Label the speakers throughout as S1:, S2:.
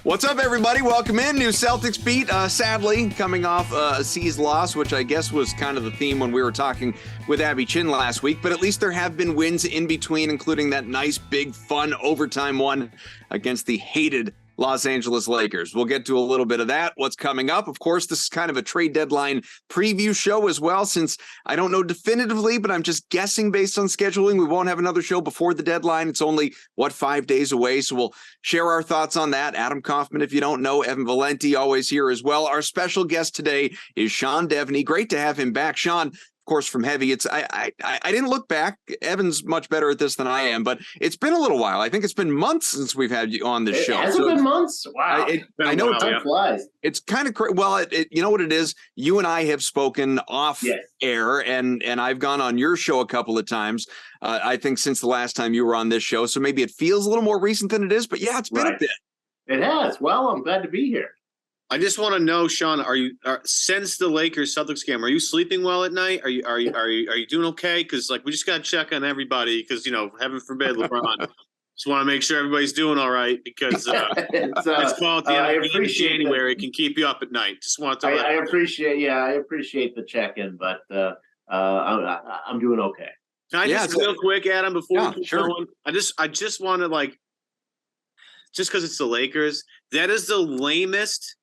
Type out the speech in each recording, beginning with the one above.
S1: What's up, everybody? Welcome in. New Celtics beat, sadly, coming off a C's loss, which I guess was kind of the theme when we were talking with Abby Chin last week. But at least there have been wins in between, including that nice, big, fun overtime one against the hated Los Angeles Lakers. We'll get to a little bit of that. What's coming up? Of course, this is kind of a trade deadline preview show as well, since I don't know definitively, but I'm just guessing based on scheduling. We won't have another show before the deadline. It's only, 5 days away? So we'll share our thoughts on that. Adam Kaufman, if you don't know, Evan Valenti, always here as well. Our special guest today is Sean Deveney. Great to have him back. Sean, of course, from Heavy, I didn't look back. Evan's much better at this than I am, but it's been a little while. I think it's been months since we've had you on this show.
S2: Has it been months? Wow.
S1: I know
S2: time flies.
S1: It's kind of crazy. Well, you know what it is? You and I have spoken off air, and I've gone on your show a couple of times, I think since the last time you were on this show. So maybe it feels a little more recent than it is, but yeah, it's been a bit.
S2: It has. Well, I'm glad to be here.
S3: I just want to know, Sean, are since the Lakers Celtics game, are you sleeping well at night? Are you doing okay? Because we just got to check on everybody because heaven forbid LeBron. Just want to make sure everybody's doing all right because it's called at the end of January. It can keep you up at night. Just want to.
S2: I appreciate the check-in, but I'm doing okay.
S3: Can I just real quick, Adam, before we keep going? I just want to just because it's the Lakers, that is the lamest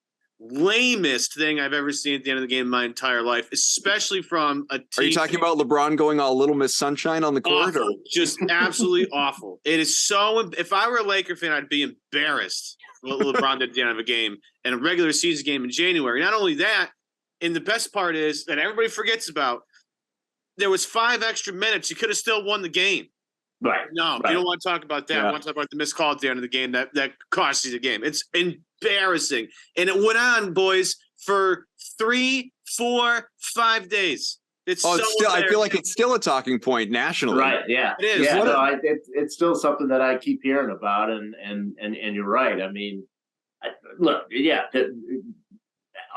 S3: thing I've ever seen at the end of the game in my entire life, especially from a team.
S1: Are you talking about LeBron going all Little Miss Sunshine on the court?
S3: Awful. Just absolutely awful. It is so. If I were a Laker fan, I'd be embarrassed what LeBron did at the end of a game and a regular season game in January. Not only that, and the best part is that everybody forgets about, there was 5 extra minutes. You could have still won the game.
S2: Right.
S3: No, you don't want to talk about that. I want to talk about the missed call at the end of the game that cost you the game. It's embarrassing. And it went on, boys, for 3, 4, 5 days. It's so
S1: still, I feel like it's still a talking point nationally.
S2: Right, yeah.
S3: It is.
S2: Yeah, it's still something that I keep hearing about, and you're right. I mean, look,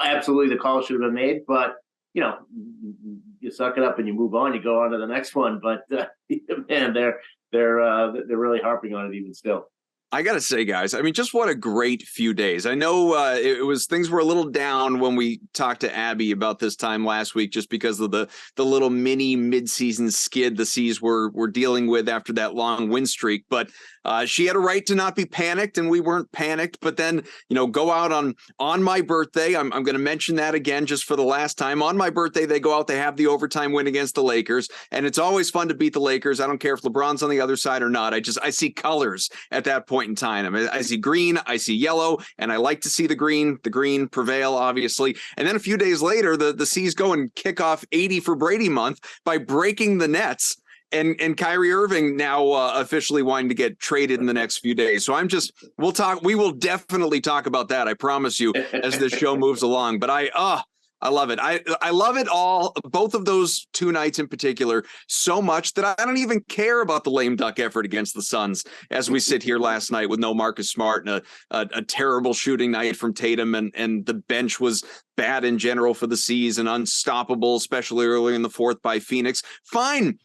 S2: absolutely the call should have been made, but, you suck it up and you move on, you go on to the next one. But, man, they're really harping on it even still.
S1: I got to say, guys, I mean, just what a great few days. I know things were a little down when we talked to Abby about this time last week, just because of the little mini midseason skid the C's were dealing with after that long win streak. But she had a right to not be panicked, and we weren't panicked. But then, go out on my birthday. I'm going to mention that again just for the last time. On my birthday, they go out, they have the overtime win against the Lakers, and it's always fun to beat the Lakers. I don't care if LeBron's on the other side or not. I see colors at that point in time. I mean, I see green, I see yellow, and I like to see the green prevail, obviously. And then a few days later, the C's go and kick off 80 for Brady month by breaking the Nets. And Kyrie Irving now officially wanting to get traded in the next few days. So we will definitely talk about that, I promise you, as this show moves along. But I love it. I love it all, both of those 2 nights in particular, so much that I don't even care about the lame duck effort against the Suns as we sit here last night with no Marcus Smart and a terrible shooting night from Tatum, and the bench was bad in general for the C's and unstoppable, especially early in the fourth by Phoenix. Fine.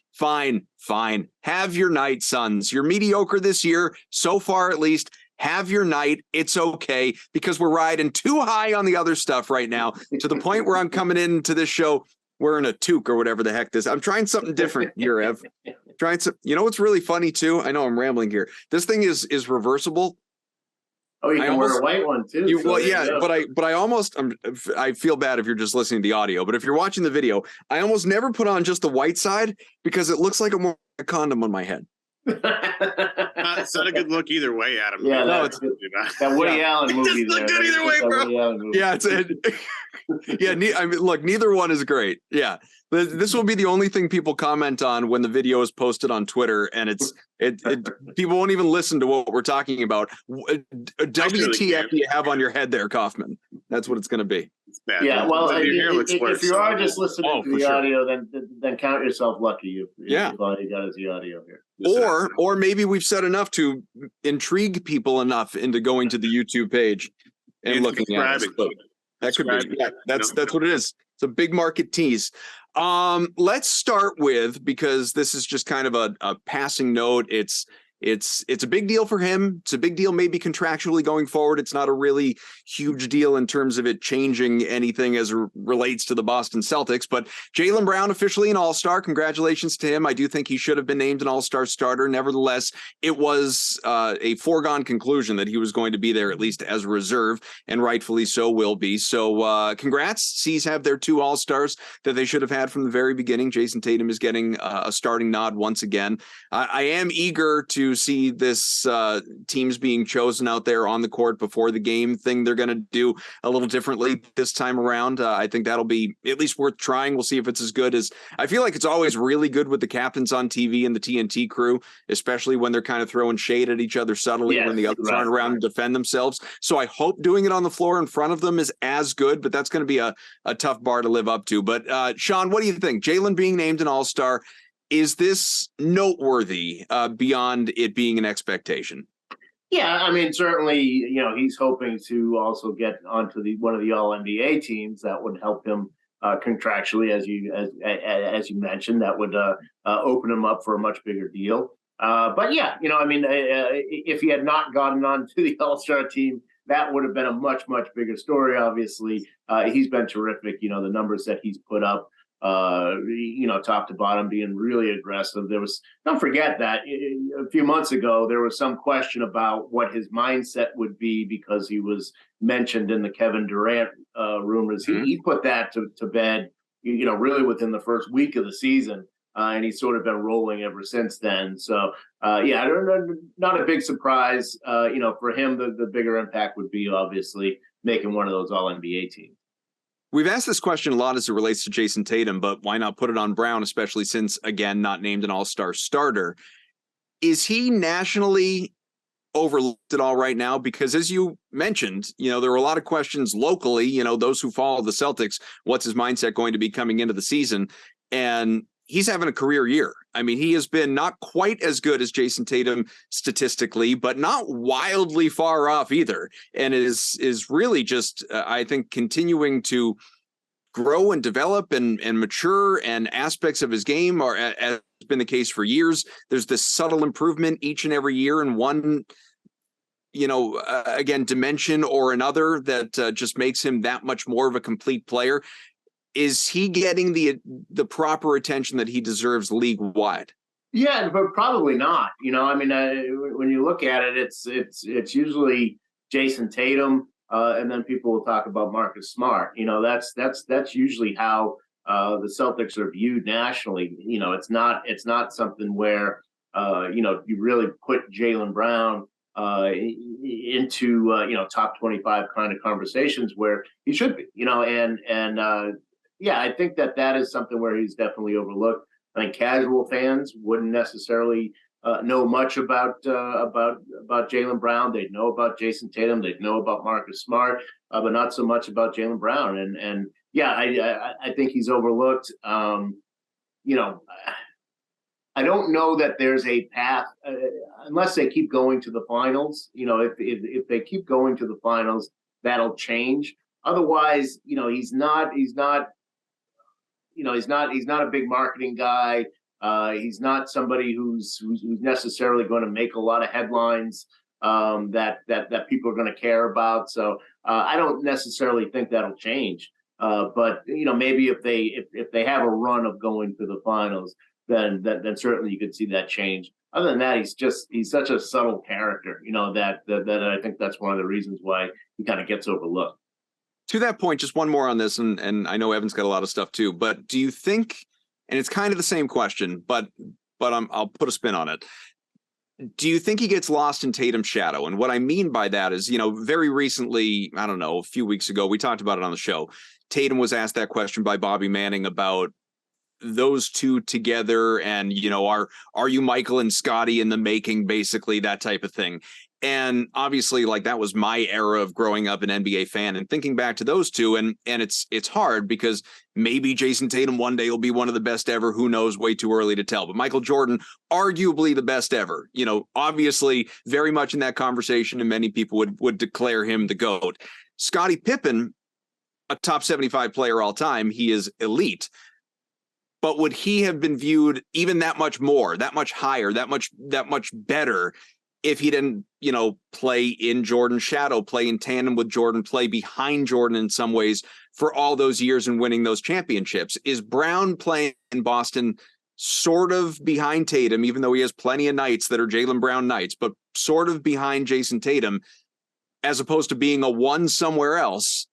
S1: Have your night, Suns. You're mediocre this year, so far at least. Have your night. It's okay, because we're riding too high on the other stuff right now, to the point where I'm coming into this show wearing a toque or whatever the heck this. I'm trying something different here, Ev. What's really funny too? I know I'm rambling here. This thing is reversible.
S2: Oh, you can wear a white one too.
S1: But I feel bad if you're just listening to the audio. But if you're watching the video, I almost never put on just the white side because it looks like I'm wearing a condom on my head.
S3: It's not a good look either way, Adam.
S2: Yeah, that Woody Allen movie.
S3: It doesn't look good either way, bro.
S1: Yeah, look, neither one is great. Yeah. This will be the only thing people comment on when the video is posted on Twitter, and people won't even listen to what we're talking about. WTF do you have on your head there, Kaufman? That's what it's going to be.
S3: It's bad.
S2: Yeah, well, if you are just listening to the audio, then count yourself lucky. All you got is the audio here.
S1: Or maybe we've said enough to intrigue people enough into going to the YouTube page and looking at it. That could be. Yeah, that's what it is. It's a big market tease. Let's start with, because this is just kind of a passing note. It's it's a big deal for him. It's a big deal maybe contractually going forward. It's not a really huge deal in terms of it changing anything as it relates to the Boston Celtics. But Jaylen Brown officially an All-Star. Congratulations to him. I do think he should have been named an All-Star starter. Nevertheless, it was a foregone conclusion that he was going to be there at least as a reserve, and rightfully so will be. So congrats. C's have their 2 All-Stars that they should have had from the very beginning. Jason Tatum is getting a starting nod once again. I am eager to see this teams being chosen out there on the court before the game thing they're going to do a little differently this time around. I think that'll be at least worth trying. We'll see if it's as good as, I feel like it's always really good with the captains on TV and the TNT crew, especially when they're kind of throwing shade at each other subtly when the others aren't around to defend themselves. So I hope doing it on the floor in front of them is as good, but that's going to be a tough bar to live up to. But Sean, what do you think? Jaylen being named an All-Star, is this noteworthy beyond it being an expectation?
S2: Yeah, I mean, certainly, he's hoping to also get onto one of the All-NBA teams. That would help him contractually, as you mentioned. That would open him up for a much bigger deal. But yeah, if he had not gotten onto the All-Star team, that would have been a much, much bigger story. Obviously, he's been terrific. The numbers that he's put up, top to bottom, being really aggressive. Don't forget that a few months ago, there was some question about what his mindset would be because he was mentioned in the Kevin Durant rumors. He put that to bed, really within the first week of the season. And he's sort of been rolling ever since then. So, not a big surprise. For him, the bigger impact would be obviously making one of those All-NBA teams.
S1: We've asked this question a lot as it relates to Jason Tatum, but why not put it on Brown, especially since, again, not named an All-Star starter? Is he nationally overlooked at all right now? Because as you mentioned, there were a lot of questions locally, those who follow the Celtics, what's his mindset going to be coming into the season? And he's having a career year. I mean, he has been not quite as good as Jason Tatum statistically, but not wildly far off either. And is really just, I think, continuing to grow and develop and mature, and aspects of his game are, as has been the case for years. There's this subtle improvement each and every year in one, again, dimension or another that just makes him that much more of a complete player. Is he getting the proper attention that he deserves league wide?
S2: Yeah, but probably not. When you look at it, it's usually Jason Tatum, and then people will talk about Marcus Smart. That's usually how the Celtics are viewed nationally. It's not something where you really put Jaylen Brown into top 25 kind of conversations where he should be. Yeah, I think that is something where he's definitely overlooked. I think casual fans wouldn't necessarily know much about Jaylen Brown. They'd know about Jason Tatum. They'd know about Marcus Smart, but not so much about Jaylen Brown. And yeah, I think he's overlooked. I don't know that there's a path unless they keep going to the finals. If they keep going to the finals, that'll change. Otherwise, he's not a big marketing guy. He's not somebody who's necessarily going to make a lot of headlines that people are going to care about. So I don't necessarily think that'll change. But maybe if they have a run of going to the finals, then certainly you could see that change. Other than that, he's such a subtle character, that I think that's one of the reasons why he kind of gets overlooked.
S1: To that point, just one more on this, and I know Evan's got a lot of stuff too, but do you think, and it's kind of the same question, but I'll put a spin on it. Do you think he gets lost in Tatum's shadow? And what I mean by that is, very recently, I don't know, a few weeks ago, we talked about it on the show. Tatum was asked that question by Bobby Manning about those two together and, are you Michael and Scotty in the making, basically, that type of thing. And obviously, like, that was my era of growing up an NBA fan and thinking back to those two. And it's hard because maybe Jason Tatum one day will be one of the best ever. Who knows? Way too early to tell. But Michael Jordan, arguably the best ever, obviously very much in that conversation. And many people would declare him the GOAT. Scottie Pippen, a top 75 player all time. He is elite. but would he have been viewed even that much more, that much higher, that much better if he didn't, play in Jordan's shadow, play in tandem with Jordan, play behind Jordan in some ways for all those years and winning those championships? Is Brown playing in Boston sort of behind Tatum, even though he has plenty of nights that are Jaylen Brown nights, but sort of behind Jason Tatum, as opposed to being a one somewhere else?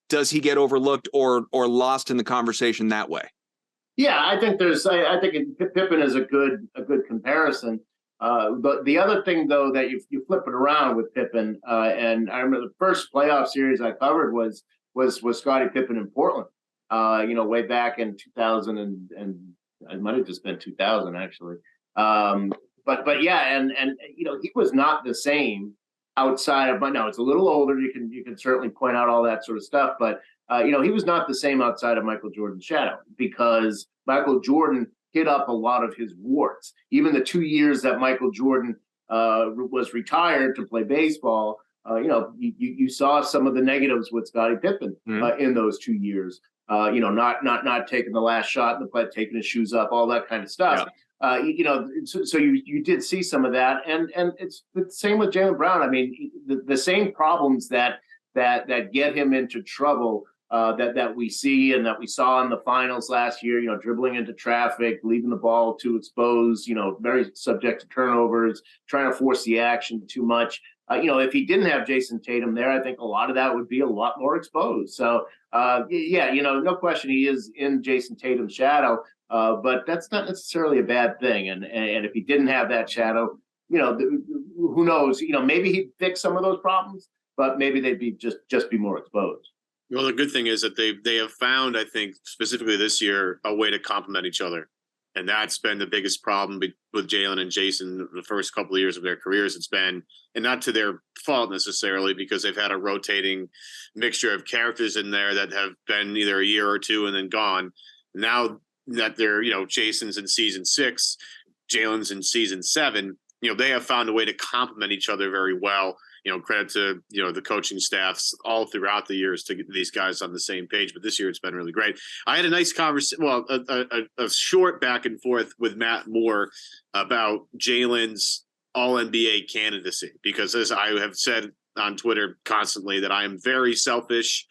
S1: Does he get overlooked or lost in the conversation that way?
S2: Yeah, I think Pippen is a good comparison. But the other thing, though, that you flip it around with Pippen, and I remember the first playoff series I covered was Scottie Pippen in Portland. Way back in 2000 and it might have just been 2000 actually. But yeah, and he was not the same outside of. But no, it's a little older. You can certainly point out all that sort of stuff, but he was not the same outside of Michael Jordan's shadow, because Michael Jordan hit up a lot of his warts. Even the 2 years that Michael Jordan was retired to play baseball, you saw some of the negatives with Scottie Pippen in those 2 years. Not taking the last shot in the play, taking his shoes up, all that kind of stuff. Yeah. So you did see some of that, and it's the same with Jaylen Brown. I mean, the same problems that get him into trouble that we see and that we saw in the finals last year, dribbling into traffic, leaving the ball too exposed, very subject to turnovers, trying to force the action too much. If he didn't have Jason Tatum there, I think a lot of that would be a lot more exposed. So, no question he is in Jason Tatum's shadow, but that's not necessarily a bad thing. And if he didn't have that shadow, who knows? Maybe he'd fix some of those problems, but maybe they'd be just be more exposed.
S3: Well, the good thing is that they have found, I think, specifically this year, a way to complement each other. And that's been the biggest problem with Jaylen and Jason the first couple of years of their careers. It's been, and not to their fault necessarily, because they've had a rotating mixture of characters in there that have been either a year or two and then gone. Now that they're, Jason's in season 6, Jaylen's in season 7, they have found a way to complement each other very well. Credit to, the coaching staffs all throughout the years to get these guys on the same page. But this year it's been really great. I had a nice conversation, a short back and forth with Matt Moore about Jaylen's All-NBA candidacy, because as I have said on Twitter constantly, that I am very selfish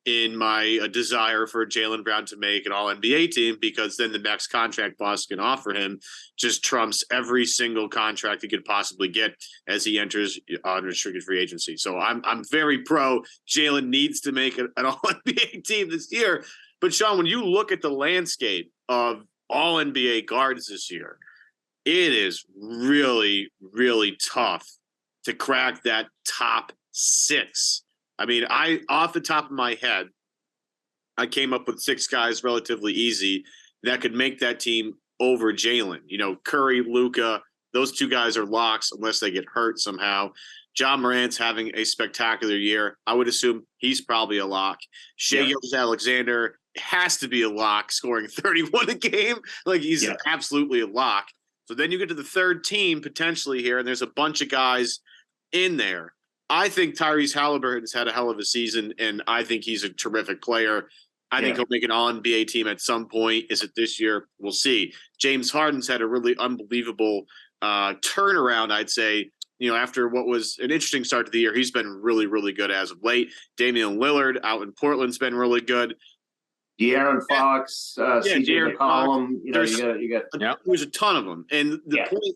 S3: in my desire for Jaylen Brown to make an All-NBA team, because then the next contract boss can offer him just trumps every single contract he could possibly get as he enters unrestricted free agency. So I'm very pro Jaylen needs to make an All-NBA team this year. But Sean, when you look at the landscape of All-NBA guards this year, it is really, really tough to crack that top 6. I mean, off the top of my head, I came up with 6 guys relatively easy that could make that team over Jaylen. Curry, Luka, those 2 guys are locks unless they get hurt somehow. John Morant's having a spectacular year. I would assume he's probably a lock. Shai Gilgeous-Alexander has to be a lock, scoring 31 a game. Like, he's absolutely a lock. So then you get to the third team potentially here, and there's a bunch of guys in there. I think Tyrese Halliburton's had a hell of a season, and I think he's a terrific player. I think he'll make an All-NBA team at some point. Is it this year? We'll see. James Harden's had a really unbelievable turnaround, I'd say. After what was an interesting start to the year, he's been really, really good as of late. Damian Lillard out in Portland's been really good.
S2: De'Aaron Fox, CJ McCollum.
S3: There's a ton of them. And the point,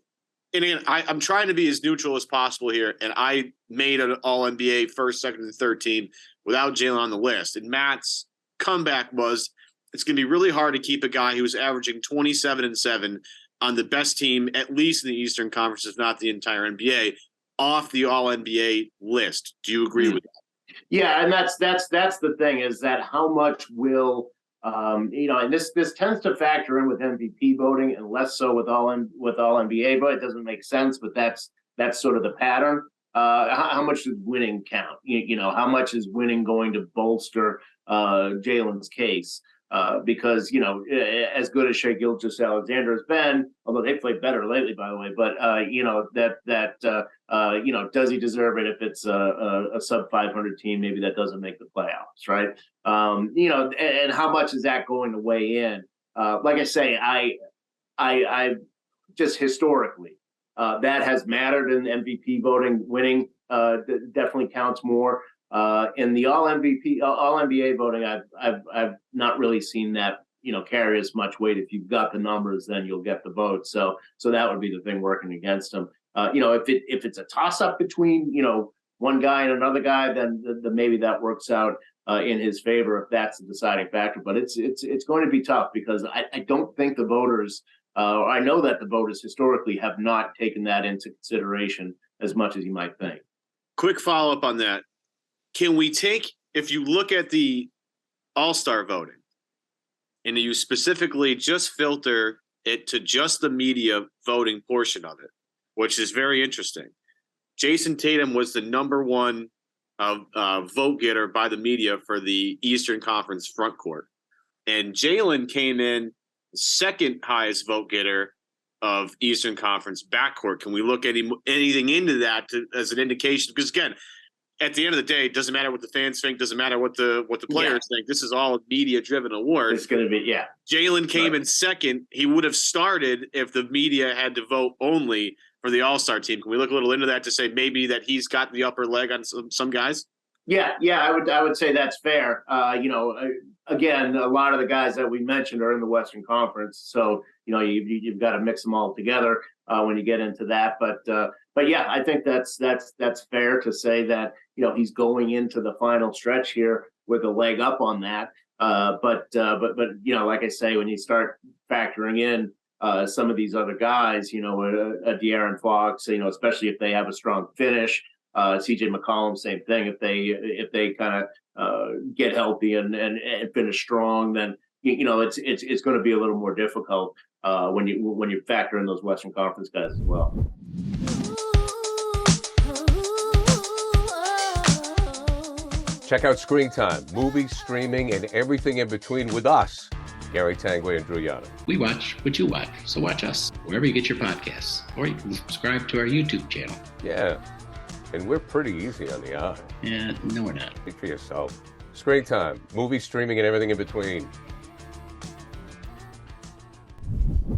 S3: and again, I'm trying to be as neutral as possible here, and I made an All-NBA first, second, and third team without Jaylen on the list. And Matt's comeback was, it's going to be really hard to keep a guy who's averaging 27 and 7 on the best team, at least in the Eastern Conference, if not the entire NBA, off the All-NBA list. Do you agree with that?
S2: Yeah, and that's the thing, is that how much will and this tends to factor in with MVP voting and less so with all NBA vote. It doesn't make sense, but that's sort of the pattern. How much does winning count? How much is winning going to bolster Jaylen's case? Because as good as Shai Gilgeous-Alexander has been, although they played better lately, by the way, but does he deserve it if it's a sub 500 team? Maybe that doesn't make the playoffs, right? And how much is that going to weigh in? like I say, I just historically that has mattered in MVP voting. Winning definitely counts more. In the All MVP, All NBA voting, I've not really seen that carry as much weight. If you've got the numbers, then you'll get the vote. So that would be the thing working against him. If it's a toss up between one guy and another guy, then maybe that works out in his favor if that's the deciding factor. But it's going to be tough because I don't think the voters. I know that the voters historically have not taken that into consideration as much as you might think.
S3: Quick follow up on that. Can we take, if you look at the All-Star voting and you specifically just filter it to just the media voting portion of it, which is very interesting. Jason Tatum was the number one vote getter by the media for the Eastern Conference front court. And Jaylen came in second highest vote getter of Eastern Conference backcourt. Can we look at anything into that as an indication? Because again, at the end of the day, it doesn't matter what the fans think, doesn't matter what the players think. This is all a media-driven award.
S2: It's going to be,
S3: Jaylen came in second. He would have started if the media had to vote only for the All-Star team. Can we look a little into that to say maybe that he's got the upper leg on some guys?
S2: Yeah, I would say that's fair. Again, a lot of the guys that we mentioned are in the Western Conference, so you've got to mix them all together when you get into that. But yeah, I think that's fair to say that he's going into the final stretch here with a leg up on that. But like I say, when you start factoring in some of these other guys, a De'Aaron Fox, especially if they have a strong finish. CJ McCollum, same thing. If they kind of get healthy and finish strong, then it's going to be a little more difficult when you factor in those Western Conference guys as well.
S4: Check out Screen Time, movies, streaming, and everything in between with us, Gary Tanguay and Drew Young.
S5: We watch what you watch, so watch us wherever you get your podcasts, or you can subscribe to our YouTube channel.
S4: Yeah, and we're pretty easy on the eye.
S5: Yeah, no, we're not.
S4: Speak for yourself. Screen Time, movies, streaming, and everything in between.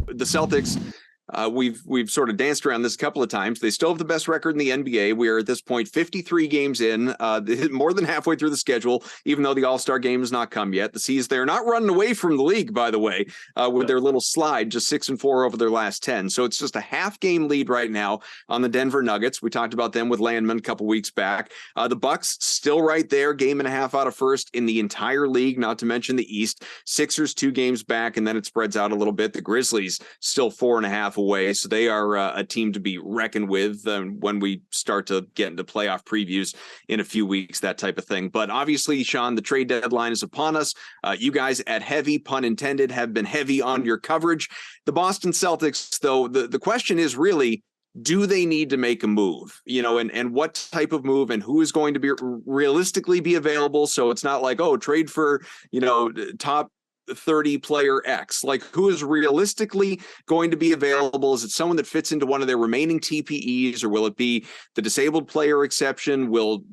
S1: The Celtics, we've sort of danced around this a couple of times. They still have the best record in the NBA. We are at this point 53 games in, more than halfway through the schedule, even though the All-Star game has not come yet. The C's, they're not running away from the league, by the way, with their little slide, just 6-4 over their last 10. So it's just a half-game lead right now on the Denver Nuggets. We talked about them with Landman a couple weeks back. The Bucks still right there, game and a half out of first in the entire league, not to mention the East. Sixers 2 games back, and then it spreads out a little bit. The Grizzlies still 4.5 away, so they are a team to be reckoned with when we start to get into playoff previews in a few weeks, that type of thing. But obviously, Sean, the trade deadline is upon us. You guys at heavy, pun intended, have been heavy on your coverage. The Boston Celtics, though, the question is really, do they need to make a move, and what type of move and who is going to be realistically be available? So it's not like, trade for, top 30 player X, like who is realistically going to be available? Is it someone that fits into one of their remaining TPEs, or will it be the disabled player exception? Will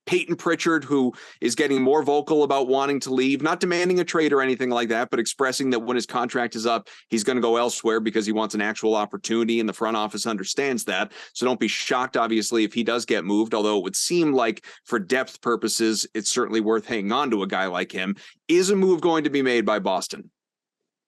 S1: Peyton Pritchard, who is getting more vocal about wanting to leave, not demanding a trade or anything like that, but expressing that when his contract is up, he's going to go elsewhere because he wants an actual opportunity, and the front office understands that. So don't be shocked, obviously, if he does get moved, although it would seem like for depth purposes, it's certainly worth hanging on to a guy like him. Is a move going to be made by Boston?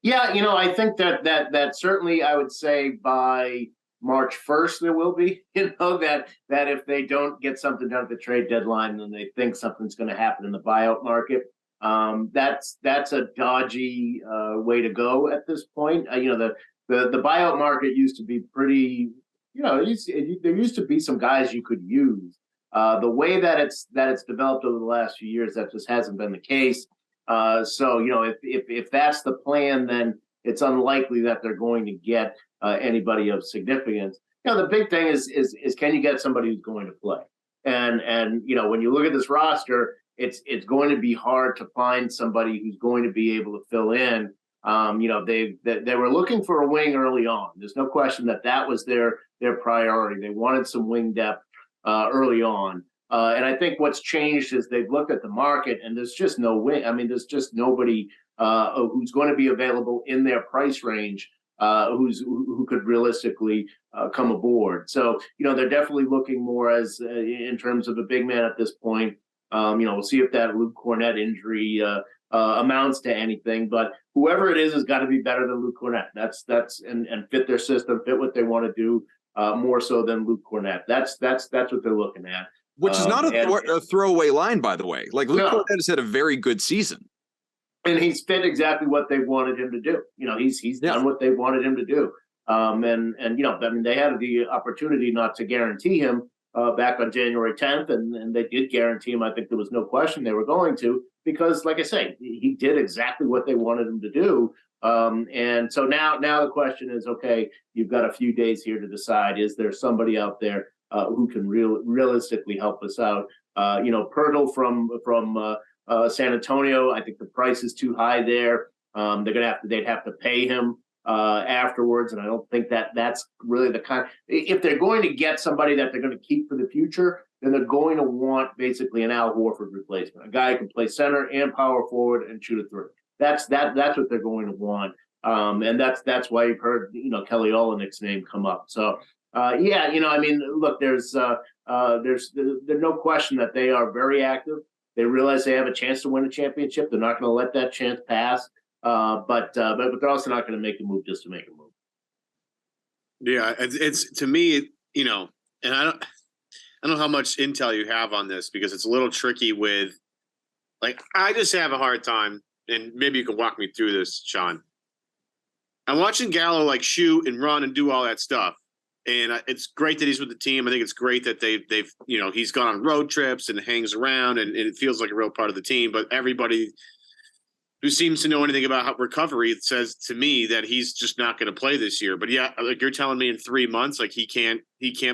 S2: Yeah, I think that certainly, I would say by March 1st, there will be, that if they don't get something done at the trade deadline, then they think something's going to happen in the buyout market. That's a dodgy way to go at this point. The buyout market used to be pretty, there used to be some guys you could use. The way that it's developed over the last few years, that just hasn't been the case. So if that's the plan, then it's unlikely that they're going to get anybody of significance. The big thing is can you get somebody who's going to play? And when you look at this roster, it's going to be hard to find somebody who's going to be able to fill in. They were looking for a wing early on. There's no question that was their priority. They wanted some wing depth early on. And I think what's changed is they've looked at the market, and there's just no wing. I mean, there's just nobody who's going to be available in their price range, who could realistically come aboard. So, they're definitely looking more as in terms of a big man at this point. We'll see if that Luke Cornett injury amounts to anything, but whoever it is has got to be better than Luke Cornett. That's and fit their system, fit what they want to do, more so than Luke Cornett. That's what they're looking at.
S1: Which is not a throwaway line, by the way. Like, Luke Cornett has had a very good season.
S2: And he's fit exactly what they wanted him to do. He's done what they wanted him to do. They had the opportunity not to guarantee him back on January 10th, and they did guarantee him. I think there was no question they were going to, because, like I say, he did exactly what they wanted him to do. And so now the question is, okay, you've got a few days here to decide, is there somebody out there who can realistically help us out? Pirtle from San Antonio, I think the price is too high there. They'd have to pay him afterwards, and I don't think that's really the kind. If they're going to get somebody that they're going to keep for the future, then they're going to want basically an Al Horford replacement, a guy who can play center and power forward and shoot a three. That's what they're going to want, and that's why you've heard Kelly Olynyk's name come up. So look, there's no question that they are very active. They realize they have a chance to win a championship. They're not going to let that chance pass. But they're also not going to make a move just to make a move.
S3: Yeah, it's to me, and I don't know how much intel you have on this, because it's a little tricky with, like, I just have a hard time, and maybe you can walk me through this, Sean. I'm watching Gallo shoot and run and do all that stuff. And it's great that he's with the team. I think it's great that they've he's gone on road trips and hangs around, and it feels like a real part of the team. But everybody who seems to know anything about recovery says to me that he's just not going to play this year. But yeah, you're telling me in 3 months, he can't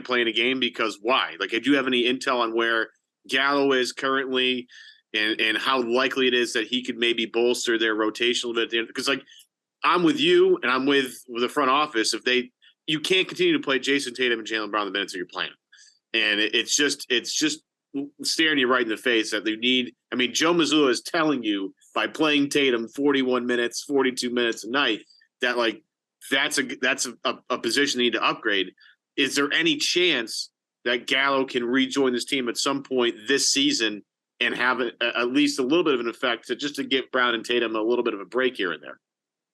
S3: play in a game, because why? Do you have any intel on where Gallo is currently, and how likely it is that he could maybe bolster their rotation a little bit? Because I'm with you, and I'm with the front office. You can't continue to play Jason Tatum and Jaylen Brown the minutes that you're playing. And it's just staring you right in the face that they need. I mean, Joe Mazzulla is telling you by playing Tatum 41 minutes, 42 minutes a night, that that's a position they need to upgrade. Is there any chance that Gallo can rejoin this team at some point this season and have at least a little bit of an effect to give Brown and Tatum a little bit of a break here and there?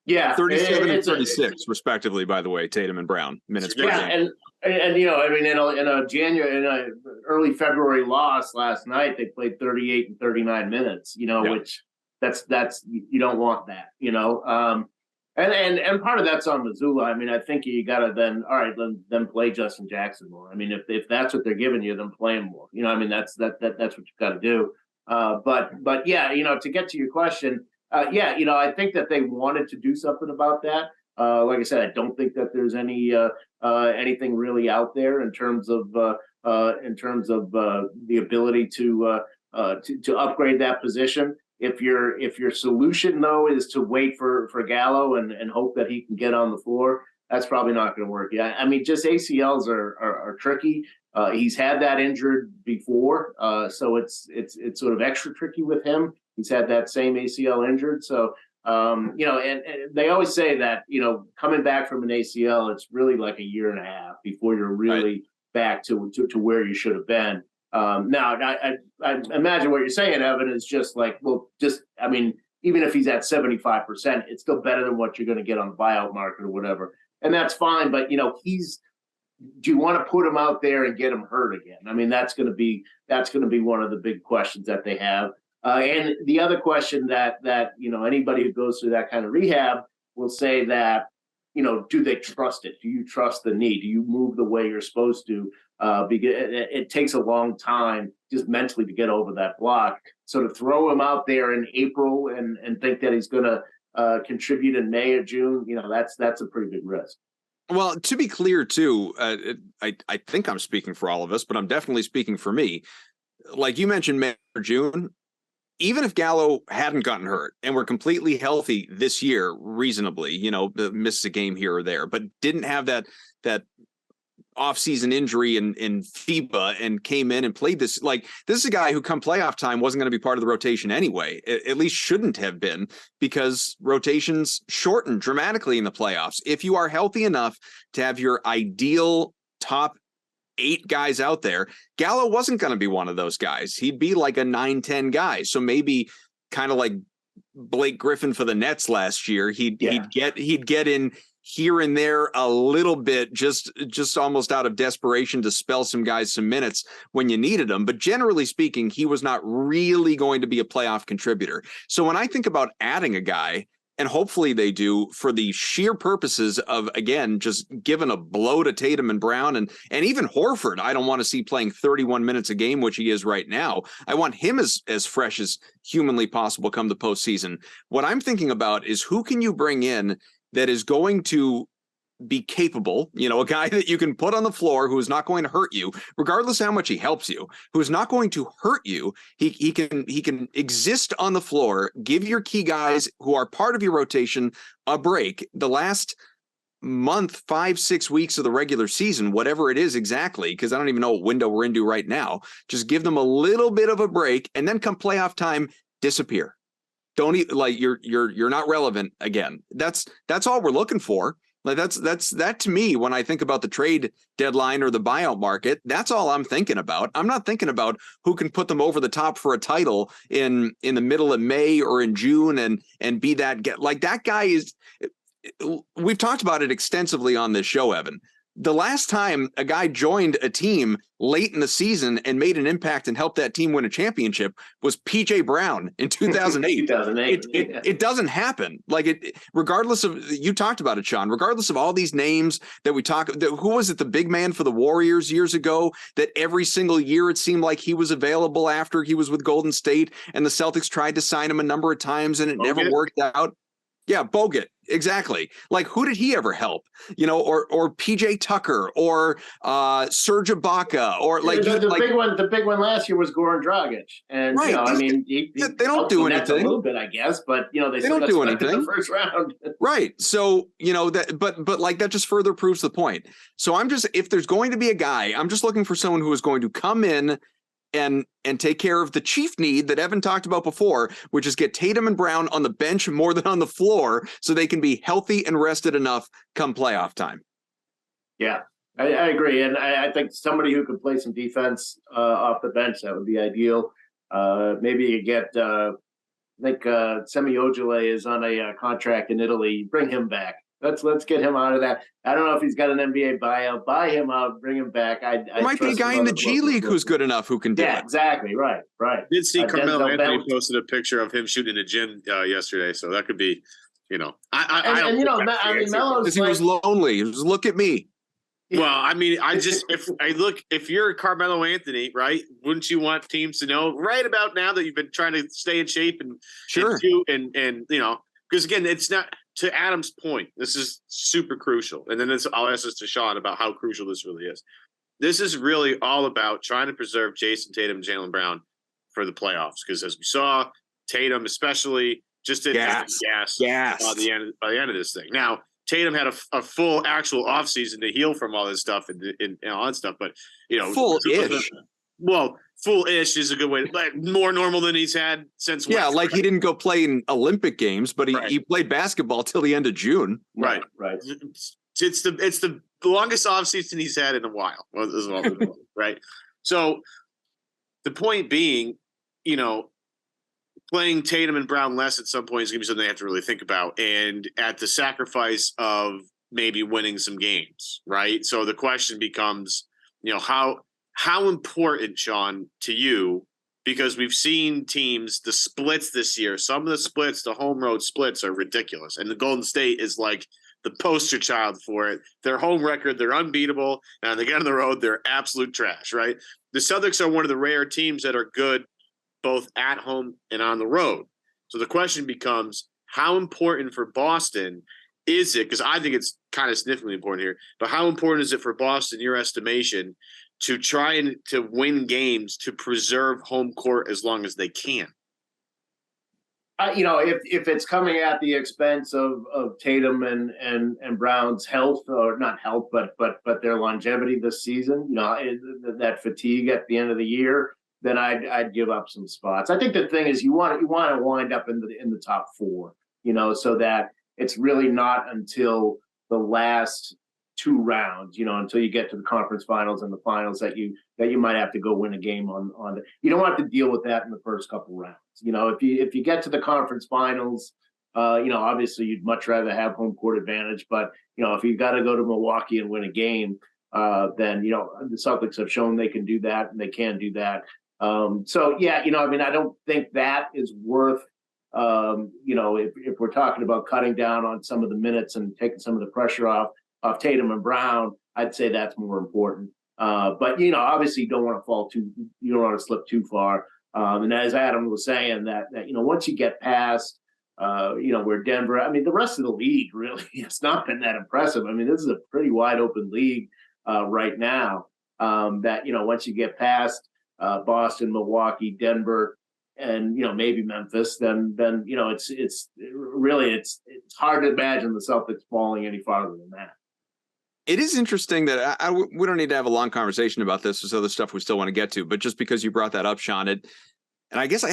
S2: Yeah,
S1: 37 and 36, respectively. By the way, Tatum and Brown minutes per game.
S2: And in a early February loss last night, they played 38 and 39 minutes. Which that's you don't want that. And part of that's on Mazzulla. I mean, I think you got to then play Justin Jackson more. I mean, if that's what they're giving you, then play him more. That's what you've got to do. But yeah, to get to your question. I think that they wanted to do something about that. Like I said, I don't think that there's anything really out there in terms of the ability to upgrade that position. If your solution though is to wait for Gallo and hope that he can get on the floor, that's probably not going to work. Yeah, I mean, just ACLs are tricky. He's had that injured before, so it's sort of extra tricky with him. He's had that same ACL injured. So, and they always say that, coming back from an ACL, it's really like a year and a half before you're really back to where you should have been. Now, I imagine what you're saying, Evan, is just even if he's at 75%, it's still better than what you're going to get on the buyout market or whatever. And that's fine. But, do you want to put him out there and get him hurt again? I mean, that's going to be one of the big questions that they have. And the other question that anybody who goes through that kind of rehab will say that, do they trust it? Do you trust the knee? Do you move the way you're supposed to? Because it takes a long time just mentally to get over that block. So to throw him out there in April and think that he's going to contribute in May or June, that's a pretty big risk.
S1: Well, to be clear, too, I think I'm speaking for all of us, but I'm definitely speaking for me. Like you mentioned, May or June, even if Gallo hadn't gotten hurt and were completely healthy this year, reasonably, missed a game here or there, but didn't have that off-season injury in FIBA and came in and played this. Like, this is a guy who come playoff time wasn't going to be part of the rotation anyway, at least shouldn't have been, because rotations shorten dramatically in the playoffs. If you are healthy enough to have your ideal top 8 guys out there, Gallo wasn't going to be one of those guys. He'd be like a 9-10 guy. So maybe kind of like Blake Griffin for the Nets last year, he'd get in here and there a little bit, just almost out of desperation to spell some guys some minutes when you needed them. But generally speaking, he was not really going to be a playoff contributor. So when I think about adding a guy, and hopefully they do, for the sheer purposes of, again, just giving a blow to Tatum and Brown and even Horford, I don't want to see playing 31 minutes a game, which he is right now. I want him as fresh as humanly possible come the postseason. What I'm thinking about is, who can you bring in that is going to be capable, a guy that you can put on the floor who is not going to hurt you, regardless of how much he helps you, who is not going to hurt you. He can exist on the floor, give your key guys who are part of your rotation a break. The last month, 5-6 weeks of the regular season, whatever it is exactly, because I don't even know what window we're into right now, just give them a little bit of a break, and then come playoff time, disappear. Don't even, like, you're not relevant again. That's all we're looking for. Like, that to me, when I think about the trade deadline or the buyout market, that's all I'm thinking about. I'm not thinking about who can put them over the top for a title in the middle of May or in June and be that like that guy is. We've talked about it extensively on this show, Evan. The last time a guy joined a team late in the season and made an impact and helped that team win a championship was PJ Brown in 2008. It doesn't happen. Like, regardless of, you talked about it, Sean, regardless of all these names that we talk, who was it, the big man for the Warriors years ago, that every single year it seemed like he was available after he was with Golden State, and the Celtics tried to sign him a number of times and it never worked out. Yeah, Bogut, exactly. Like, who did he ever help? Or PJ Tucker or Serge Ibaka, or like
S2: the big one last year was Goran Dragic, and
S1: right. They don't do anything.
S2: A little bit, I guess, but they
S1: don't do anything
S2: in the first round.
S1: Right. So but like, that just further proves the point. So if there's going to be a guy, I'm just looking for someone who is going to come in and take care of the chief need that Evan talked about before, which is get Tatum and Brown on the bench more than on the floor so they can be healthy and rested enough come playoff time.
S2: Yeah, I agree. And I think somebody who could play some defense off the bench, that would be ideal. Maybe you get, I think Semi Ojeleye is on a contract in Italy. Bring him back. Let's get him out of that. I don't know if he's got an NBA buyout. Buy him out, bring him back. There
S1: might be a guy in the G League who's good enough who can do it.
S2: Yeah, exactly. Right.
S3: I did see Carmelo Anthony posted a picture of him shooting in a gym yesterday, so that could be,
S2: Melo's,
S1: he was lonely. He was, look at me.
S3: Well, I mean, if you're Carmelo Anthony, right, wouldn't you want teams to know right about now that you've been trying to stay in shape and shoot and because again, it's not, to Adam's point, this is super crucial. And then I'll ask this to Sean about how crucial this really is. This is really all about trying to preserve Jason Tatum and Jaylen Brown for the playoffs. Because as we saw, Tatum especially just didn't have gas by the end of this thing. Now, Tatum had a full actual offseason to heal from all this stuff and all that stuff. But,
S1: full-ish.
S3: Well, full-ish is a good way. Like, more normal than he's had since.
S1: Yeah, like he didn't go play in Olympic games, but he played basketball till the end of June.
S3: Right. It's the longest offseason he's had in a while. Right. So the point being, playing Tatum and Brown less at some point is going to be something they have to really think about, and at the sacrifice of maybe winning some games. Right. So the question becomes, how important, Sean, to you, because we've seen teams, the splits this year, some of the splits, the home road splits are ridiculous. And the Golden State is like the poster child for it. Their home record, they're unbeatable. And they get on the road, they're absolute trash, right? The Celtics are one of the rare teams that are good both at home and on the road. So the question becomes, how important for Boston is it? Because I think it's kind of significantly important here, but how important is it for Boston, in your estimation, to try and to win games to preserve home court as long as they can?
S2: If it's coming at the expense of Tatum and Brown's health, or not health, but their longevity this season, that fatigue at the end of the year, then I'd give up some spots. I think the thing is you want to wind up in the top four, so that it's really not until the last two rounds, until you get to the conference finals and the finals that you might have to go win a game on. You don't have to deal with that in the first couple rounds. If you get to the conference finals, obviously you'd much rather have home court advantage. But if you've got to go to Milwaukee and win a game, then the Celtics have shown they can do that, and they can do that. I don't think that is worth. If we're talking about cutting down on some of the minutes and taking some of the pressure off Tatum and Brown, I'd say that's more important. But obviously you don't want to slip too far. And as Adam was saying, that once you get past, where Denver, the rest of the league really has not been that impressive. This is a pretty wide open league right now. That once you get past Boston, Milwaukee, Denver, and maybe Memphis, then it's hard to imagine the Celtics falling any farther than that.
S1: It is interesting that we don't need to have a long conversation about this. There's other stuff we still want to get to, but just because you brought that up, Sean, and I guess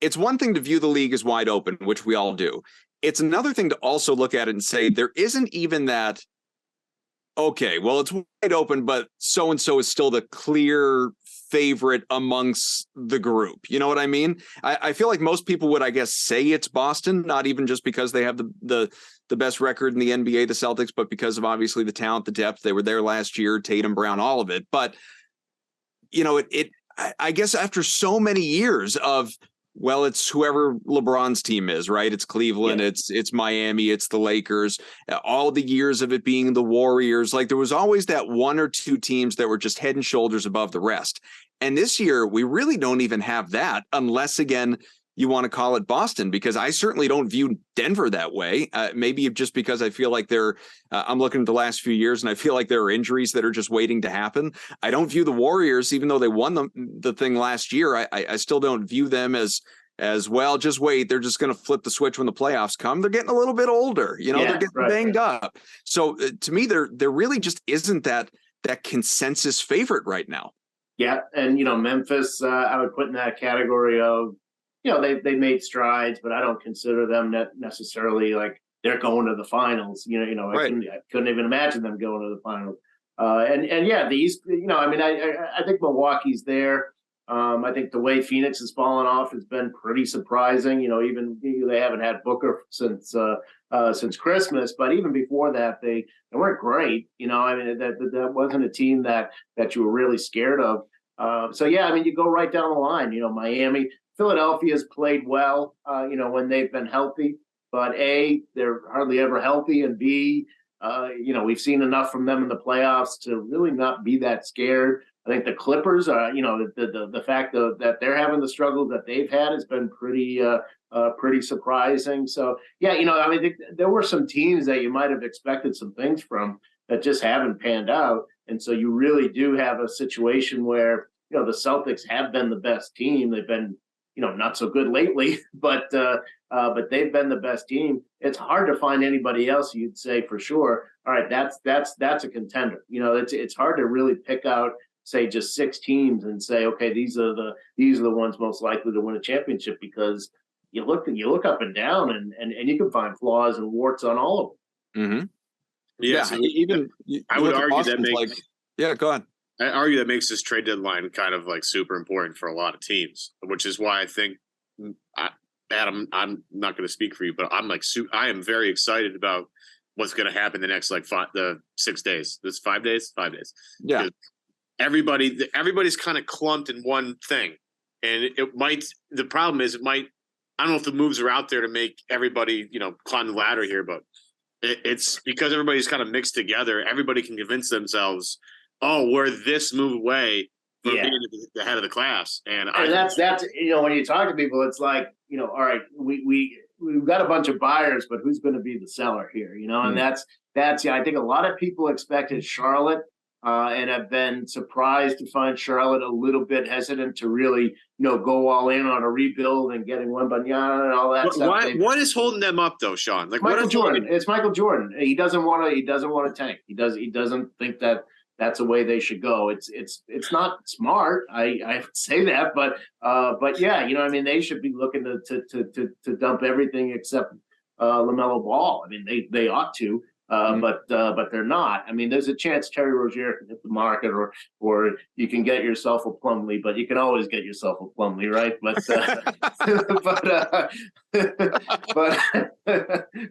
S1: it's one thing to view the league as wide open, which we all do. It's another thing to also look at it and say, there isn't even that, okay, well, it's wide open, but so-and-so is still the clear favorite amongst the group. You know what I mean? I feel like most people would, I guess, say it's Boston, not even just because they have the best record in the NBA, the Celtics, but because of obviously the talent, the depth. They were there last year, Tatum, Brown, all of it. But, I guess after so many years of, well, it's whoever LeBron's team is, right? It's Cleveland, yeah. It's Miami, it's the Lakers, all the years of it being the Warriors. Like there was always that one or two teams that were just head and shoulders above the rest. And this year we really don't even have that, unless again, you want to call it Boston, because I certainly don't view Denver that way. Maybe just because I feel like I'm looking at the last few years and I feel like there are injuries that are just waiting to happen. I don't view the Warriors, even though they won the thing last year. I still don't view them as well. Just wait. They're just going to flip the switch when the playoffs come. They're getting a little bit older, they're getting banged up. So to me, there really just isn't that consensus favorite right now.
S2: Yeah. And, Memphis, I would put in that category of, they made strides, but I don't consider them necessarily like they're going to the finals. Right. I couldn't even imagine them going to the finals. The East, I think Milwaukee's there. I think the way Phoenix has fallen off has been pretty surprising. Even they haven't had Booker since Christmas, but even before that, they weren't great. That wasn't a team that you were really scared of. You go right down the line. Miami. Philadelphia's played well, when they've been healthy, but A, they're hardly ever healthy, and B, we've seen enough from them in the playoffs to really not be that scared. I think the Clippers are, the fact that they're having the struggle that they've had has been pretty surprising. So, there were some teams that you might have expected some things from that just haven't panned out. And so you really do have a situation where, the Celtics have been the best team. They've been, not so good lately, but they've been the best team. It's hard to find anybody else you'd say for sure, all right, that's a contender. It's hard to really pick out, say, just 6 teams and say, okay, these are the ones most likely to win a championship, because you look up and down and you can find flaws and warts on all of them.
S1: Mm-hmm. Yeah, even
S3: I would argue that makes
S1: go ahead.
S3: I argue that makes this trade deadline kind of like super important for a lot of teams, which is why I think, Adam, I'm not going to speak for you, but I'm like, I am very excited about what's going to happen the next 6 days. This 5 days, 5 days.
S1: Yeah.
S3: Everybody's kind of clumped in one thing, and the problem is I don't know if the moves are out there to make everybody, climb the ladder here, but it's because everybody's kind of mixed together. Everybody can convince themselves, oh, we're this move away from being the head of the class. And
S2: that's when you talk to people, it's like, all right, we've got a bunch of buyers, but who's going to be the seller here? And that's I think a lot of people expected Charlotte and have been surprised to find Charlotte a little bit hesitant to really, go all in on a rebuild and getting Wembanyama and all that stuff.
S3: What is holding them up though, Sean? Like
S2: Michael Jordan. It's Michael Jordan. He doesn't want to tank. He doesn't think that that's the way they should go. It's not smart. I would say that, but yeah, they should be looking to dump everything except LaMelo Ball. I mean, they ought to. But they're not. I mean, there's a chance Terry Rozier can hit the market, or you can get yourself a Plumlee, but you can always get yourself a Plumlee, right? But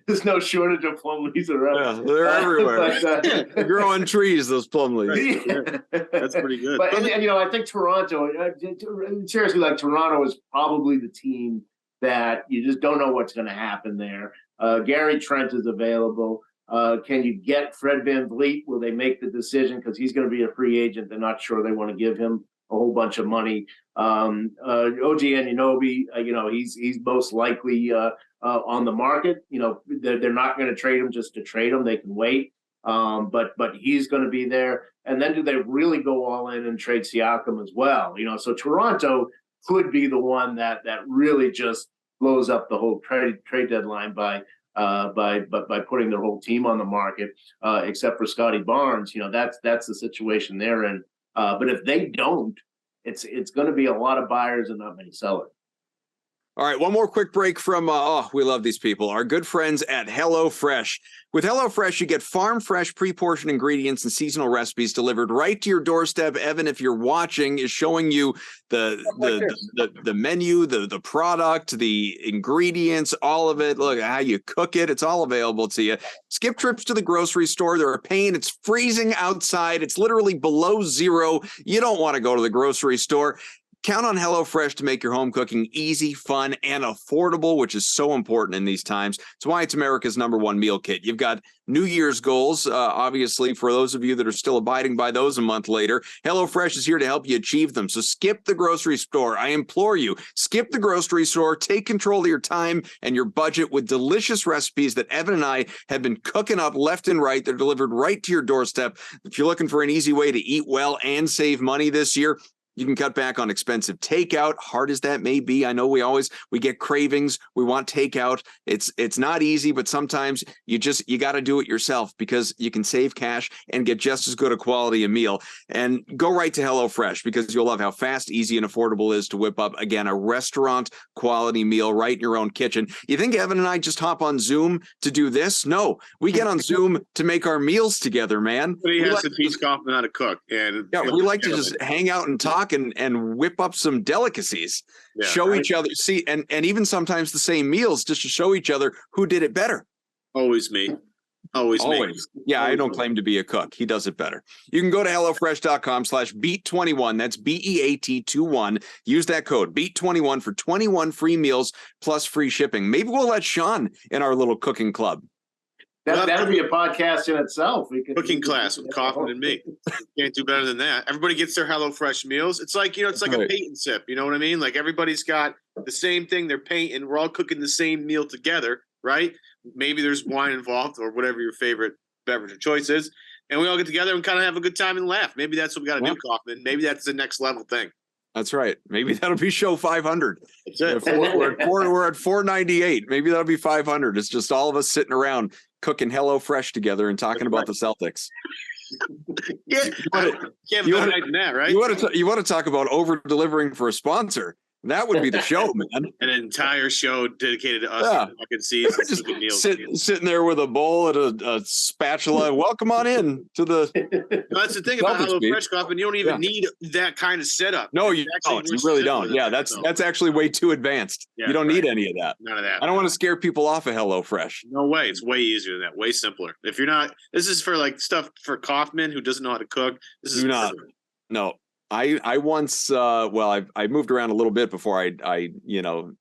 S2: there's no shortage of Plumlees around.
S1: Yeah, they're everywhere. They're growing trees, those Plumlees.
S3: Right. That's pretty good.
S2: But I think Toronto, seriously, like Toronto is probably the team that you just don't know what's going to happen there. Gary Trent is available. Can you get Fred VanVleet? Will they make the decision? Because he's going to be a free agent. They're not sure they want to give him a whole bunch of money. OG Anunoby, he's most likely on the market. They're not going to trade him just to trade him. They can wait. But he's going to be there. And then do they really go all in and trade Siakam as well? So Toronto could be the one that really just blows up the whole trade deadline by putting their whole team on the market, except for Scotty Barnes. That's the situation they're in. But if they don't, it's going to be a lot of buyers and not many sellers.
S1: All right, one more quick break from, we love these people, our good friends at HelloFresh. With HelloFresh, you get farm-fresh, pre-portioned ingredients and seasonal recipes delivered right to your doorstep. Evan, if you're watching, is showing you the menu, the product, the ingredients, all of it. Look how you cook it. It's all available to you. Skip trips to the grocery store. They're a pain. It's freezing outside. It's literally below zero. You don't want to go to the grocery store. Count on HelloFresh to make your home cooking easy, fun, and affordable, which is so important in these times. It's why it's America's #1 meal kit. You've got New Year's goals, obviously, for those of you that are still abiding by those a month later. HelloFresh is here to help you achieve them. So skip the grocery store. I implore you, skip the grocery store. Take control of your time and your budget with delicious recipes that Evan and I have been cooking up left and right. They're delivered right to your doorstep. If you're looking for an easy way to eat well and save money this year, you can cut back on expensive takeout, hard as that may be. I know we get cravings. We want takeout. It's not easy, but sometimes you got to do it yourself because you can save cash and get just as good a quality a meal. And go right to HelloFresh because you'll love how fast, easy, and affordable it is to whip up, again, a restaurant quality meal right in your own kitchen. You think Evan and I just hop on Zoom to do this? No, we get on Zoom to make our meals together, man.
S3: But he has to teach Kaufman how to cook. And
S1: we like to just hang out and talk and whip up some delicacies, show each other, see, and even sometimes the same meals just to show each other who did it better.
S3: Always me. Always me.
S1: Yeah,
S3: Always
S1: I don't claim to be a cook. He does it better. You can go to HelloFresh.com/beat21. That's BEAT21. Use that code BEAT21 for 21 free meals plus free shipping. Maybe we'll let Sean in our little cooking club.
S2: That'll be a podcast in itself.
S3: Cooking class with Kaufman and me. Can't do better than that. Everybody gets their HelloFresh meals. It's like, it's like a paint and sip. You know what I mean? Like everybody's got the same thing. They're painting. We're all cooking the same meal together, right? Maybe there's wine involved or whatever your favorite beverage of choice is. And we all get together and kind of have a good time and laugh. Maybe that's what we got to do, Kaufman. Maybe that's the next level thing.
S1: That's right. Maybe that'll be show 500.
S3: That's it.
S1: We're at 498. Maybe that'll be 500. It's just all of us sitting around cooking HelloFresh together and talking about the Celtics.
S3: Can't be better than that, right?
S1: You want to talk about over delivering for a sponsor? That would be the show, man.
S3: An entire show dedicated to us. Yeah. Fucking seeds.
S1: Just sitting there with a bowl and a spatula. Welcome on in to the.
S3: That's the thing about HelloFresh, Kaufman. You don't even need that kind of setup.
S1: No, you really don't. Yeah, that's actually way too advanced. Yeah, you don't need any of that.
S3: None of that.
S1: I don't want to scare people off of HelloFresh.
S3: No way. It's way easier than that. Way simpler. If you're not, this is for like stuff for Kaufman who doesn't know how to cook. This is not.
S1: No. I once I moved around a little bit before I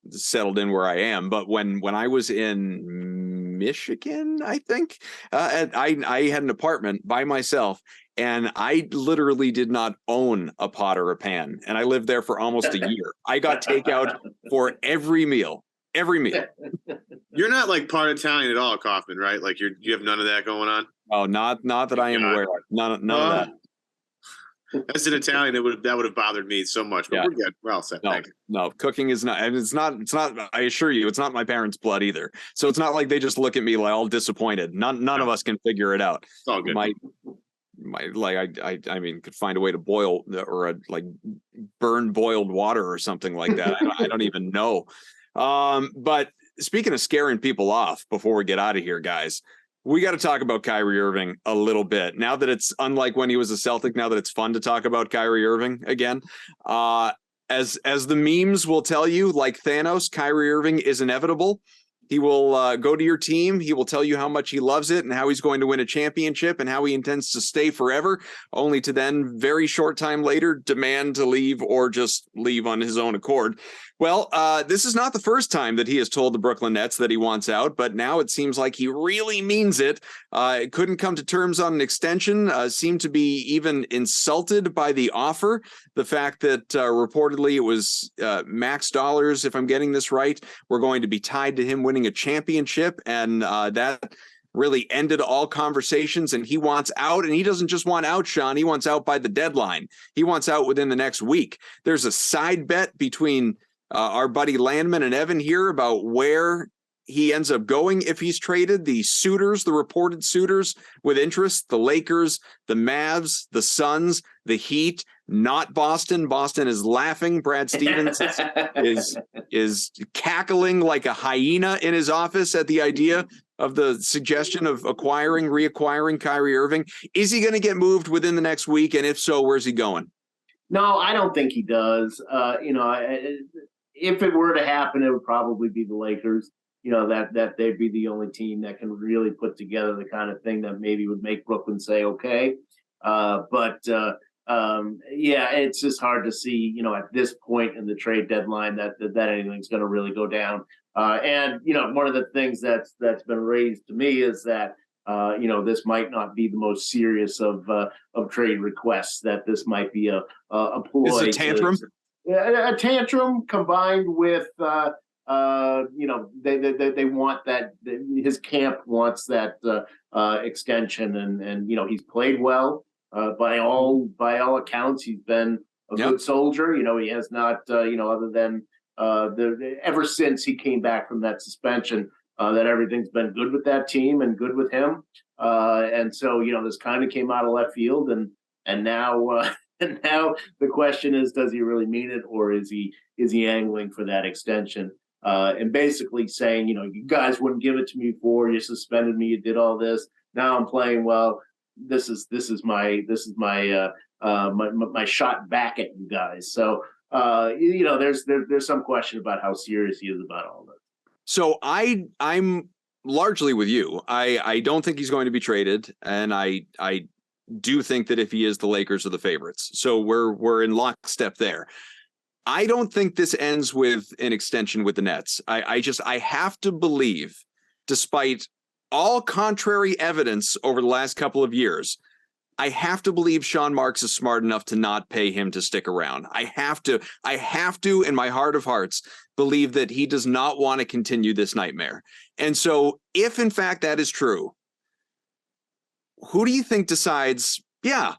S1: settled in where I am, but when I was in Michigan, I think I had an apartment by myself and I literally did not own a pot or a pan, and I lived there for almost a year. I got takeout for every meal.
S3: You're not like part Italian at all, Kaufman, right? Like you have none of that going on.
S1: Oh, not that I am aware of. None of that.
S3: As an Italian, that would have bothered me so much. But we're good. We're all set.
S1: No, cooking is not, and it's not. I assure you, it's not my parents' blood either. So it's not like they just look at me like all disappointed. None of us can figure it out.
S3: It's all good.
S1: I mean, could find a way to boil or burn boiled water or something like that. I don't even know. But speaking of scaring people off, before we get out of here, guys, we got to talk about Kyrie Irving a little bit. Now that it's unlike when he was a Celtic, now that it's fun to talk about Kyrie Irving again. As the memes will tell you, like Thanos, Kyrie Irving is inevitable. He will go to your team. He will tell you how much he loves it and how he's going to win a championship and how he intends to stay forever, only to then, very short time later, demand to leave or just leave on his own accord. Well, this is not the first time that he has told the Brooklyn Nets that he wants out, but now it seems like he really means it. It couldn't come to terms on an extension, seemed to be even insulted by the offer. The fact that reportedly it was max dollars, if I'm getting this right, were going to be tied to him winning a championship, and that really ended all conversations, and he wants out, and he doesn't just want out, Sean. He wants out by the deadline. He wants out within the next week. There's a side bet between our buddy Landman and Evan here about where he ends up going if he's traded. The suitors, the reported suitors with interest, the Lakers, the Mavs, the Suns, the Heat, not Boston. Boston is laughing. Brad Stevens is cackling like a hyena in his office at the idea of the suggestion of reacquiring Kyrie Irving. Is he going to get moved within the next week? And if so, where's he going?
S2: No, I don't think he does. If it were to happen, it would probably be the Lakers. That they'd be the only team that can really put together the kind of thing that maybe would make Brooklyn say, okay. It's just hard to see, at this point in the trade deadline that anything's going to really go down. One of the things that's been raised to me is that, this might not be the most serious of trade requests, that this might be a ploy.
S1: Is it a tantrum?
S2: A tantrum combined with, they want that, his camp wants that extension, and he's played well. By all accounts, he's been a good soldier. He has not, other than ever since he came back from that suspension, that everything's been good with that team and good with him. And so, this kind of came out of left field, and now the question is, does he really mean it, or is he angling for that extension? And basically saying, you guys wouldn't give it to me before, you suspended me, you did all this. Now I'm playing well. This is my shot back at you guys. So there's some question about how serious he is about all this.
S1: So I'm largely with you. I don't think he's going to be traded, and I do think that if he is, the Lakers are the favorites. So we're in lockstep there. I don't think this ends with an extension with the Nets. I have to believe, despite all contrary evidence over the last couple of years, I have to believe Sean Marks is smart enough to not pay him to stick around. I have to, in my heart of hearts, believe that he does not want to continue this nightmare. And so if in fact that is true, who do you think decides, yeah,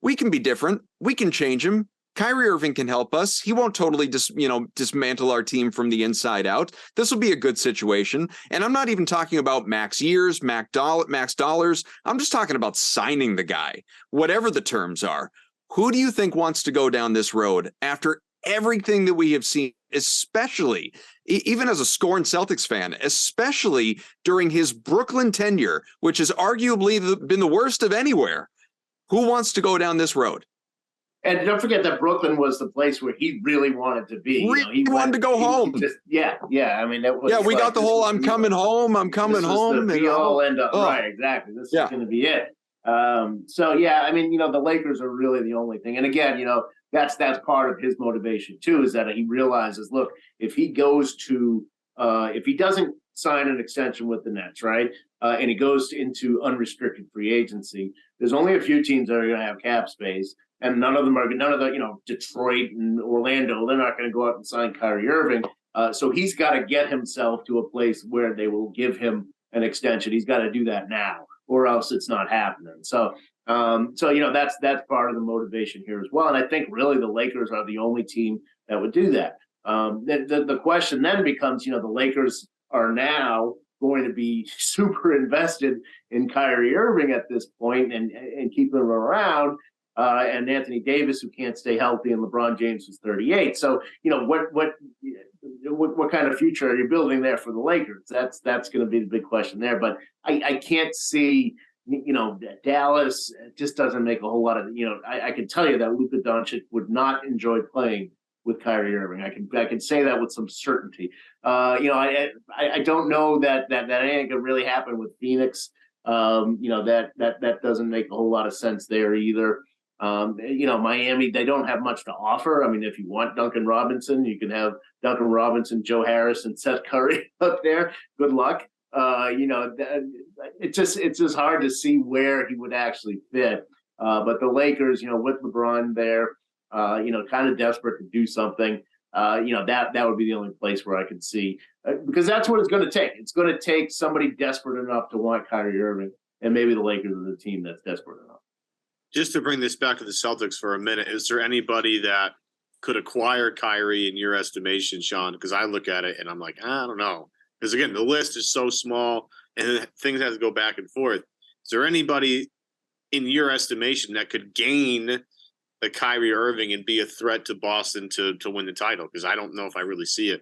S1: we can be different, we can change him, Kyrie Irving can help us. He won't totally dismantle our team from the inside out. This will be a good situation. And I'm not even talking about max years, max dollars. I'm just talking about signing the guy, whatever the terms are. Who do you think wants to go down this road after everything that we have seen, especially even as a scorned Celtics fan, especially during his Brooklyn tenure, which has arguably been the worst of anywhere? Who wants to go down this road?
S2: And don't forget that Brooklyn was the place where he really wanted to be.
S1: He wanted to go home.
S2: Yeah. I mean, that was.
S1: Yeah, we got the whole "I'm coming home, I'm coming home."
S2: The be all end up. Right, exactly. This is going to be it. I mean, the Lakers are really the only thing. And again, that's part of his motivation too, is that he realizes, look, if he goes to, if he doesn't sign an extension with the Nets, right, and he goes into unrestricted free agency, there's only a few teams that are going to have cap space. And none of the, Detroit and Orlando, they're not going to go out and sign Kyrie Irving. So he's got to get himself to a place where they will give him an extension. He's got to do that now, or else it's not happening. So So that's part of the motivation here as well. And I think really the Lakers are the only team that would do that. The question then becomes, the Lakers are now going to be super invested in Kyrie Irving at this point and keeping him around. And Anthony Davis, who can't stay healthy, and LeBron James is 38. So, what kind of future are you building there for the Lakers? That's going to be the big question there. But I can't see, Dallas just doesn't make a whole lot of, I can tell you that Luka Doncic would not enjoy playing with Kyrie Irving. I can say that with some certainty. I don't know that anything could really happen with Phoenix. That doesn't make a whole lot of sense there either. Miami, they don't have much to offer. I mean, if you want Duncan Robinson, you can have Duncan Robinson, Joe Harris, and Seth Curry up there. Good luck. It's just hard to see where he would actually fit. But the Lakers, with LeBron there, kind of desperate to do something. That would be the only place where I could see, because that's what it's going to take. It's going to take somebody desperate enough to want Kyrie Irving, and maybe the Lakers are the team that's desperate enough.
S3: Just to bring this back to the Celtics for a minute, is there anybody that could acquire Kyrie in your estimation, Sean? Because I look at it and I'm like, I don't know. Because again, the list is so small and things have to go back and forth. Is there anybody in your estimation that could gain the Kyrie Irving and be a threat to Boston to win the title? Because I don't know if I really see it.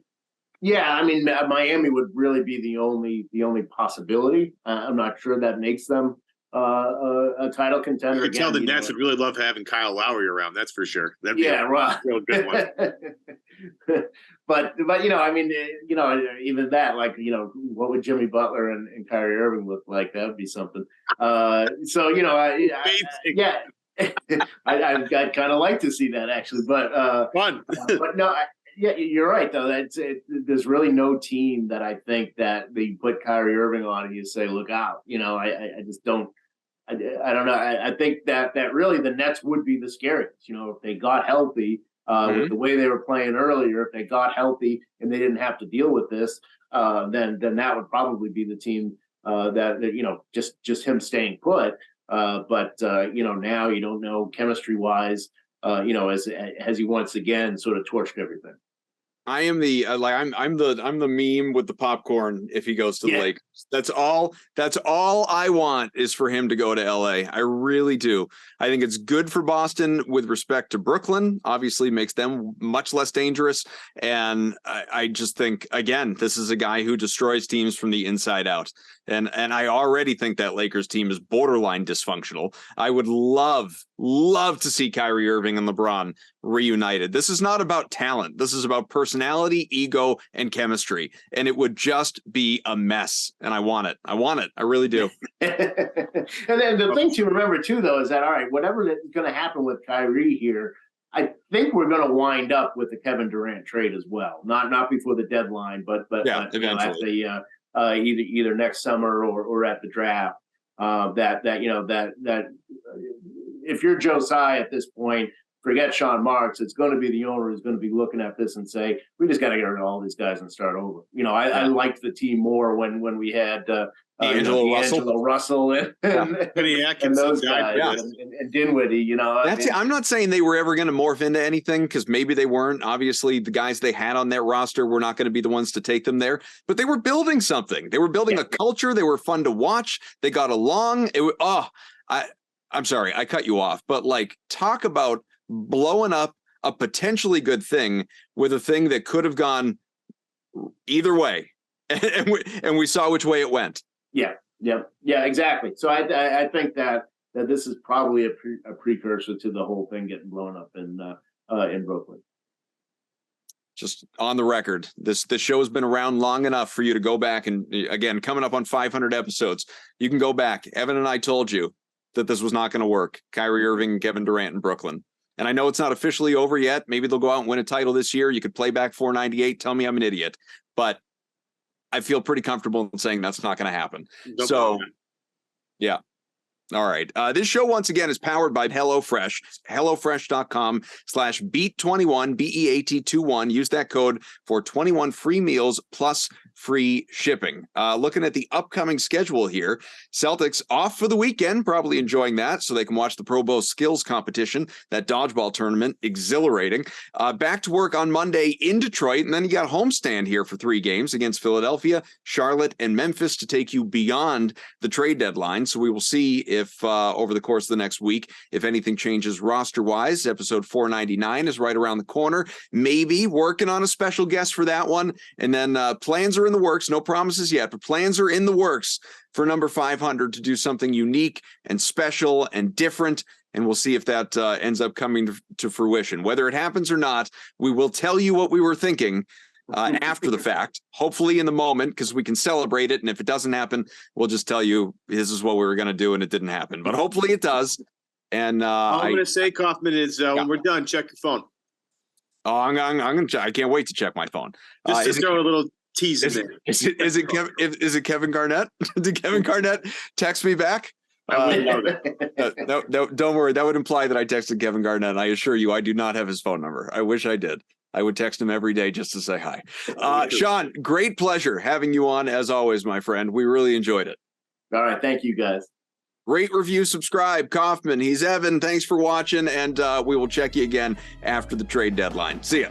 S2: Yeah, I mean, Miami would really be the only possibility. I'm not sure that makes them a title contender.
S3: You can tell the Nets would really love having Kyle Lowry around. That's for sure. That'd be a real good one.
S2: but I mean, even that, like, what would Jimmy Butler and Kyrie Irving look like? That would be something. I'd kind of like to see that actually, but
S3: fun.
S2: But no, you're right though. There's really no team that I think that they put Kyrie Irving on and you say, look out. I just don't. I don't know. I think that really the Nets would be the scariest. If they got healthy with the way they were playing earlier, if they got healthy and they didn't have to deal with this, then that would probably be the team that just him staying put. But now you don't know chemistry wise, as he once again sort of torched everything.
S1: I am the I'm the meme with the popcorn if he goes to the Lakers. That's all I want is for him to go to LA. I really do. I think it's good for Boston with respect to Brooklyn. Obviously makes them much less dangerous. And I just think, again, this is a guy who destroys teams from the inside out. And I already think that Lakers team is borderline dysfunctional. I would love to see Kyrie Irving and LeBron reunited. This is not about talent. This is about personality, ego, and chemistry. And it would just be a mess. And I want it. I really do.
S2: And then the thing to remember too, though, is that, all right, whatever is going to happen with Kyrie here, I think we're going to wind up with the Kevin Durant trade as well. Not before the deadline, but eventually. At the either next summer or at the draft. That if you're Joe Tsai at this point, forget Sean Marks. It's going to be the owner who's going to be looking at this and say, we just got to get rid of all these guys and start over. I liked the team more when we had D'Angelo Russell and those guys and Dinwiddie.
S1: I'm not saying they were ever going to morph into anything, because maybe they weren't. Obviously, the guys they had on that roster were not going to be the ones to take them there. But they were building something. They were building a culture. They were fun to watch. They got along. I'm sorry, I cut you off. But talk about blowing up a potentially good thing with a thing that could have gone either way, and we saw which way it went. Yeah,
S2: exactly. So I think that this is probably a precursor to the whole thing getting blown up in Brooklyn.
S1: Just on the record, this show has been around long enough for you to go back and, again, coming up on 500 episodes, you can go back. Evan and I told you that this was not going to work. Kyrie Irving and Kevin Durant in Brooklyn. And I know it's not officially over yet. Maybe they'll go out and win a title this year. You could play back 498. Tell me I'm an idiot. But I feel pretty comfortable in saying that's not going to happen. Yeah. All right. This show, once again, is powered by HelloFresh. HelloFresh.com/beat21, BEAT21. Use that code for 21 free meals plus free shipping. Looking at the upcoming schedule here, Celtics off for the weekend, probably enjoying that so they can watch the Pro Bowl skills competition, that dodgeball tournament, exhilarating. Back to work on Monday in Detroit, and then you got homestand here for 3 games against Philadelphia, Charlotte, and Memphis to take you beyond the trade deadline. So we will see if over the course of the next week, if anything changes roster-wise. Episode 499 is right around the corner. Maybe working on a special guest for that one. And then plans are in the works. No promises yet, but plans are in the works for number 500 to do something unique and special and different. And we'll see if that ends up coming to fruition. Whether it happens or not, we will tell you what we were thinking after the fact, hopefully in the moment, because we can celebrate it. And if it doesn't happen, we'll just tell you this is what we were going to do and it didn't happen. But hopefully it does. And
S3: all I'm going to say, Kaufman, is when we're done, check your phone.
S1: Oh, I'm going to. I can't wait to check my phone.
S3: Just to throw a little tease in there.
S1: Is it Kevin Garnett? Did Kevin Garnett text me back? No, don't worry. That would imply that I texted Kevin Garnett. I assure you, I do not have his phone number. I wish I did. I would text him every day just to say hi. Sean, great pleasure having you on as always, my friend. We really enjoyed it.
S2: All right. Thank you, guys.
S1: Rate, review, subscribe. Kaufman, he's Evan. Thanks for watching, and we will check you again after the trade deadline. See ya.